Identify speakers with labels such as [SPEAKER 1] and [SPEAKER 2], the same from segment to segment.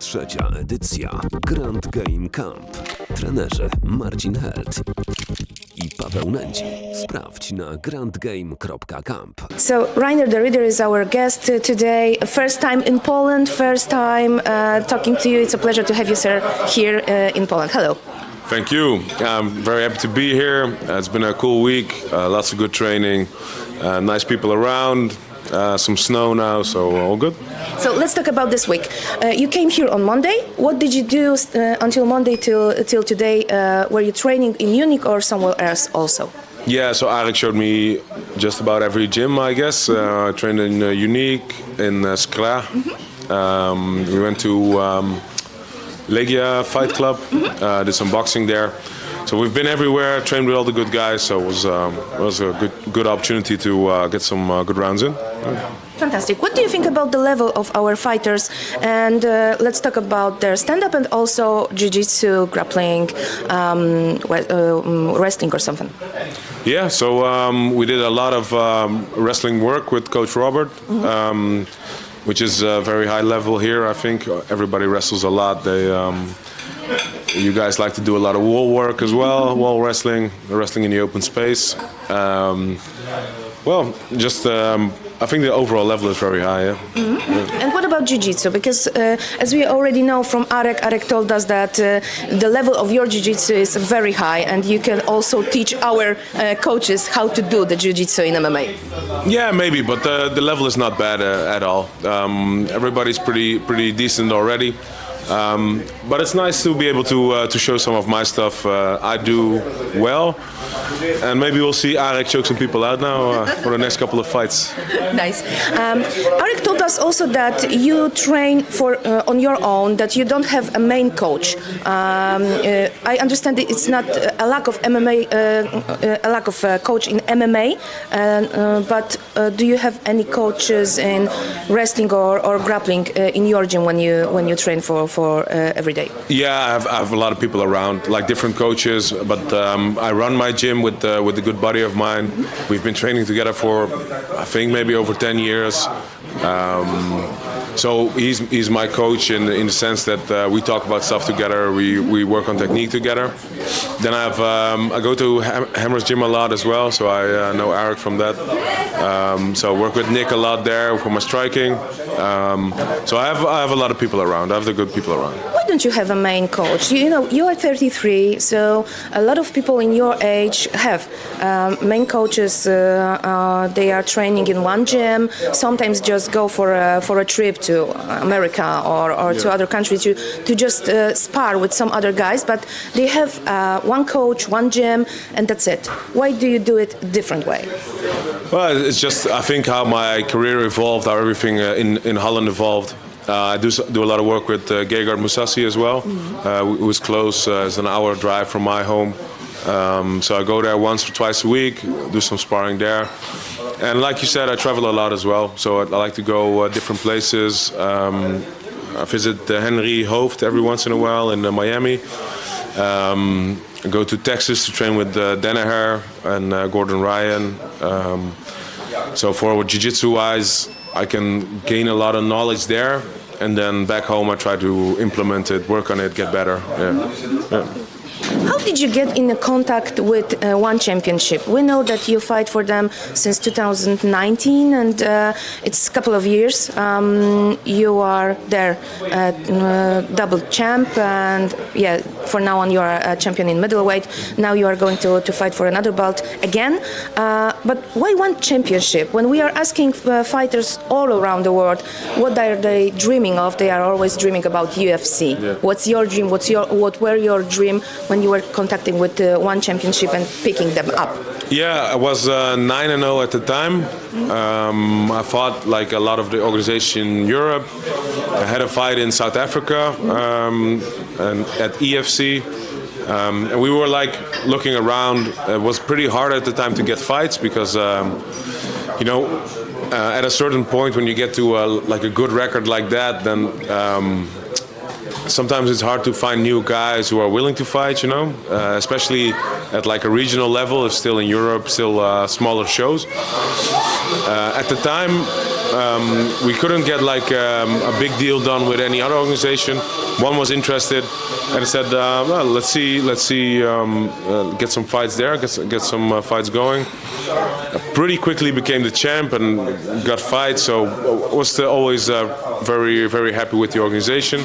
[SPEAKER 1] Trzecia edycja Grand Game Camp. Trenerzy Marcin Held i Paweł Nędzi. Sprawdź na grandgame.camp.
[SPEAKER 2] So Reinier, the RIDDER, is our guest today. First time in Poland, first time talking to you. It's a pleasure to have you, sir, here in Poland. Hello.
[SPEAKER 3] Thank you. I'm very happy to be here. It's been a cool week, lots of good training, nice people around, some snow now, so all good.
[SPEAKER 2] So let's talk about this week. You came here on Monday. What did you do until Monday till today? Were you training in Munich or somewhere else also?
[SPEAKER 3] Yeah, so Arek showed me just about every gym, I guess. I trained in Unique, in Skra. We went to Legia Fight Club, did some boxing there. So we've been everywhere, trained with all the good guys, so it was a good opportunity to get some good rounds in.
[SPEAKER 2] Fantastic. What do you think about the level of our fighters? And let's talk about their stand-up and also jiu-jitsu, grappling, wrestling or something.
[SPEAKER 3] Yeah, so we did a lot of wrestling work with Coach Robert. Which is very high level here. I think everybody wrestles a lot. You guys like to do a lot of wall work as well, wall wrestling in the open space. I think the overall level is very high. Yeah? Yeah.
[SPEAKER 2] And what about jiu-jitsu? Because as we already know from Arek told us that the level of your jiu-jitsu is very high, and you can also teach our coaches how to do the jiu-jitsu in MMA.
[SPEAKER 3] Yeah, maybe, but the level is not bad at all. Everybody's pretty decent already. But it's nice to be able to show some of my stuff I do well, and maybe we'll see Arek choke some people out now for the next couple of fights.
[SPEAKER 2] Nice. Arek told us also that you train on your own, that you don't have a main coach. I understand that it's not a lack of MMA, a lack of coach in MMA, but do you have any coaches in wrestling or grappling in your gym when you train for every day?
[SPEAKER 3] Yeah, I have a lot of people around, like different coaches, but I run my gym with a good buddy of mine. We've been training together for, I think, maybe over 10 years. So he's my coach in the sense that we talk about stuff together, we work on technique together. Then I go to Hammer's gym a lot as well, so I know Arek from that. So I work with Nick a lot there for my striking. So I have a lot of people around. I have the good people around.
[SPEAKER 2] Why don't you have a main coach? You know, you are 33, so a lot of people in your age have main coaches. They are training in one gym. Sometimes just go for a trip to America or to other countries to just spar with some other guys. But they have one coach, one gym, and that's it. Why do you do it a different way?
[SPEAKER 3] Well, it's just, I think, how my career evolved, how everything in Holland evolved. I do a lot of work with Gegard Mousasi as well, who was close. It's an hour drive from my home. So I go there once or twice a week, do some sparring there. And like you said, I travel a lot as well. So I like to go different places. I visit Henry Hooft every once in a while in Miami. I go to Texas to train with Danaher and Gordon Ryan. So for jiu-jitsu wise, I can gain a lot of knowledge there, and then back home I try to implement it, work on it, get better. Yeah.
[SPEAKER 2] How did you get in contact with One Championship? We know that you fight for them since 2019, and it's a couple of years. You are their double champ, and yeah, for now on you are a champion in middleweight. Now you are going to fight for another belt again. But why One Championship? When we are asking fighters all around the world, what are they dreaming of? They are always dreaming about UFC. Yeah. What's your dream? What were your dream when you were contacting with One Championship and picking them up?
[SPEAKER 3] Yeah, I was 9-0 at the time. I fought like a lot of the organization in Europe. I had a fight in South Africa and at EFC. And we were like looking around. It was pretty hard at the time to get fights because, at a certain point when you get to a good record like that, then sometimes it's hard to find new guys who are willing to fight, especially at like a regional level, if still in Europe, still smaller shows. At the time, We couldn't get like a big deal done with any other organization. One was interested, and I said, well, let's see, get some fights there, get some fights going. Pretty quickly became the champ and got fights, so was still always very, very happy with the organization.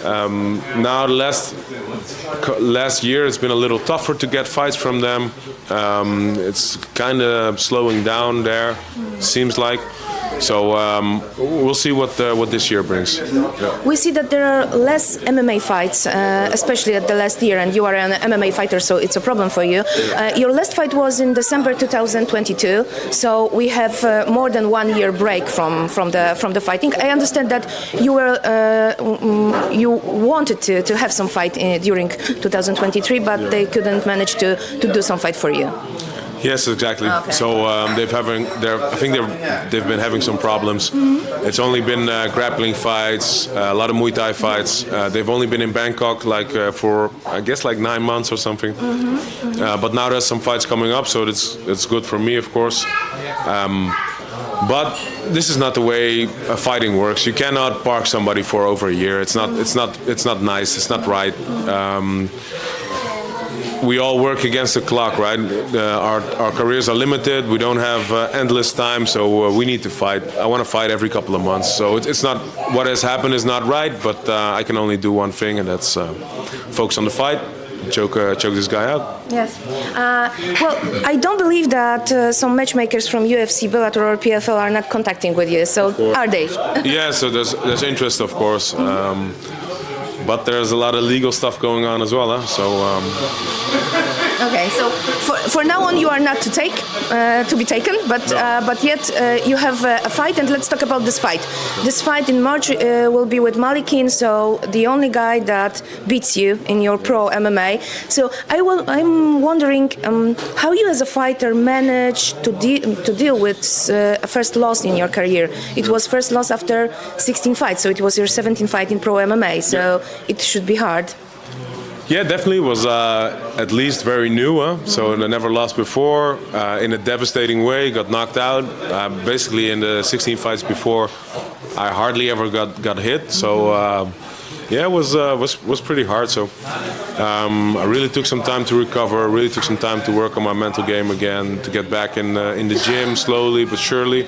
[SPEAKER 3] Now last year it's been a little tougher to get fights from them. It's kind of slowing down there, seems like. So we'll see what this year brings. Yeah.
[SPEAKER 2] We see that there are less MMA fights, especially at the last year, and you are an MMA fighter, so it's a problem for you. Your last fight was in December 2022, so we have more than 1 year break from the fighting. I understand that you wanted to have some fight during 2023, but they couldn't manage to do some fight for you.
[SPEAKER 3] Yes, exactly. Okay. So I think they've been having some problems. Mm-hmm. It's only been grappling fights, a lot of Muay Thai fights. They've only been in Bangkok for I guess 9 months or something. Mm-hmm. Mm-hmm. But now there's some fights coming up, so it's good for me, of course. But this is not the way fighting works. You cannot park somebody for over a year. It's not nice. It's not right. We all work against the clock, right? Our careers are limited. We don't have endless time, so we need to fight. I want to fight every couple of months. So it's not, what has happened is not right, but I can only do one thing, and that's focus on the fight, choke this guy out.
[SPEAKER 2] Yes. Well, I don't believe that some matchmakers from UFC, Bellator, or PFL are not contacting with you. So are they?
[SPEAKER 3] Yeah. So there's interest, of course. But there's a lot of legal stuff going on as well, huh? So.
[SPEAKER 2] Okay, so for now on you are not to be taken, but yet you have a fight, and let's talk about this fight. This fight in March will be with Malykhinem, so the only guy that beats you in your pro MMA. So I'm wondering how you as a fighter manage to deal with a first loss in your career. It was first loss after 16 fights, so it was your 17th fight in pro MMA. So it should be hard.
[SPEAKER 3] Yeah, definitely was at least very new. So I never lost before. In a devastating way, got knocked out. Basically, in the 16 fights before, I hardly ever got hit. So yeah, it was pretty hard. So I really took some time to recover. Really took some time to work on my mental game again, to get back in the gym slowly but surely.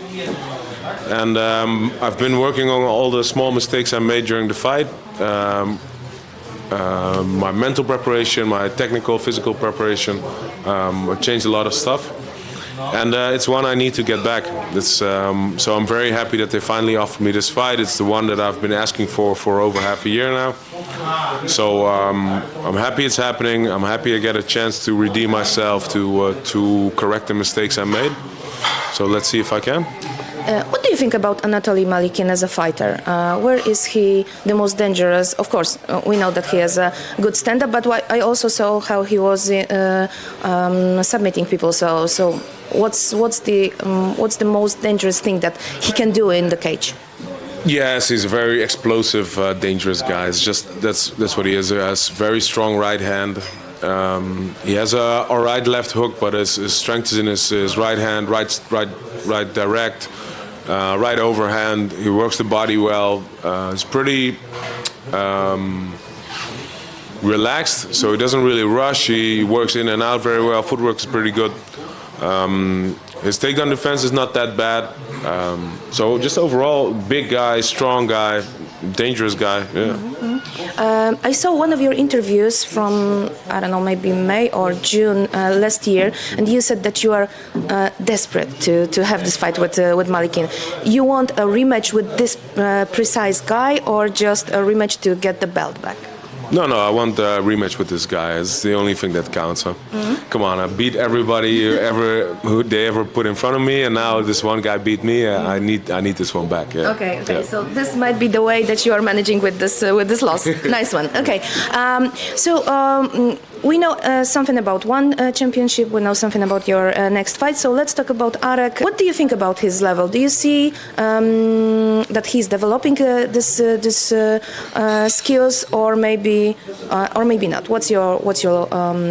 [SPEAKER 3] And I've been working on all the small mistakes I made during the fight. My mental preparation, my technical, physical preparation. I changed a lot of stuff, and it's one I need to get back. So I'm very happy that they finally offered me this fight. It's the one that I've been asking for over half a year now. So I'm happy it's happening. I'm happy I get a chance to redeem myself, to correct the mistakes I made. So let's see if I can.
[SPEAKER 2] What do you think about Anatoly Malykhinem as a fighter? Where is he the most dangerous? Of course, we know that he has a good stand-up, but I also saw how he was submitting people. So what's the most dangerous thing that he can do in the cage?
[SPEAKER 3] Yes, he's a very explosive, dangerous guy. It's just that's what he is. He has very strong right hand. He has a right left hook, but his strength is in his right hand, right direct. Right overhand, he works the body well. He's pretty relaxed, so he doesn't really rush. He works in and out very well. Footwork is pretty good. His takedown defense is not that bad. So just overall, big guy, strong guy, dangerous guy. Yeah.
[SPEAKER 2] Mm-hmm. I saw one of your interviews from, I don't know, maybe May or June last year, and you said that you are desperate to have this fight with Malykhinem. You want a rematch with this precise guy, or just a rematch to get the belt back?
[SPEAKER 3] No, I want a rematch with this guy. It's the only thing that counts. Huh? Mm-hmm. Come on, I beat everybody who they ever put in front of me, and now this one guy beat me. I need this one back. Yeah.
[SPEAKER 2] Okay.
[SPEAKER 3] Yeah.
[SPEAKER 2] So this might be the way that you are managing with this loss. Nice one. Okay. We know something about one championship. We know something about your next fight. So let's talk about Arek. What do you think about his level? Do you see that he's developing this skills, or maybe not? What's your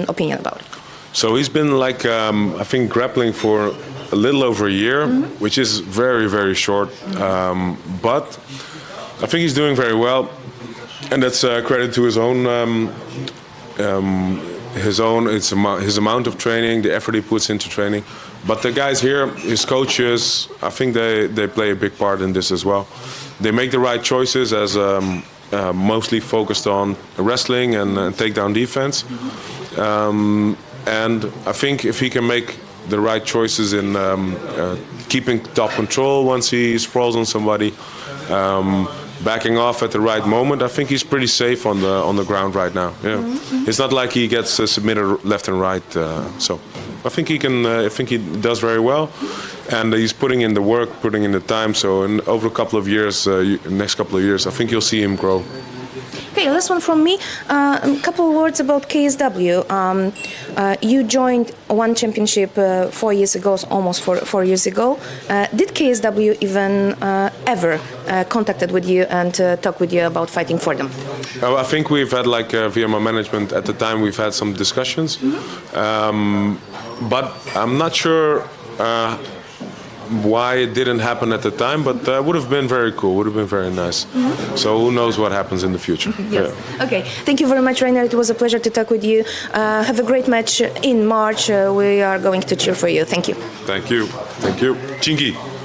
[SPEAKER 2] opinion about it?
[SPEAKER 3] So he's been I think grappling for a little over a year, which is very, very short. But I think he's doing very well, and that's credit to his own. His amount of training, the effort he puts into training. But the guys here, his coaches, I think they play a big part in this as well. They make the right choices as mostly focused on wrestling and takedown defense. And I think if he can make the right choices in keeping top control once he sprawls on somebody, backing off at the right moment, I think he's pretty safe on the ground right now. Yeah, it's not like he gets submitted left and right. So I think he can. I think he does very well, and he's putting in the work, putting in the time. So over a couple of years, next couple of years, I think you'll see him grow.
[SPEAKER 2] Okay, last one from me. A couple of words about KSW. You joined one championship 4 years ago, almost 4 years ago. Did KSW even ever contacted with you and talk with you about fighting for them?
[SPEAKER 3] I think we've had via my management at the time we've had some discussions, but I'm not sure why it didn't happen at the time, but would have been very cool, would have been very nice. So who knows what happens in the future.
[SPEAKER 2] Yes. Yeah. Okay, thank you very much, Reinier. It was a pleasure to talk with you. Have a great match in March. We are going to cheer for you. Thank you.
[SPEAKER 3] Thank you. Thank you. Dzięki.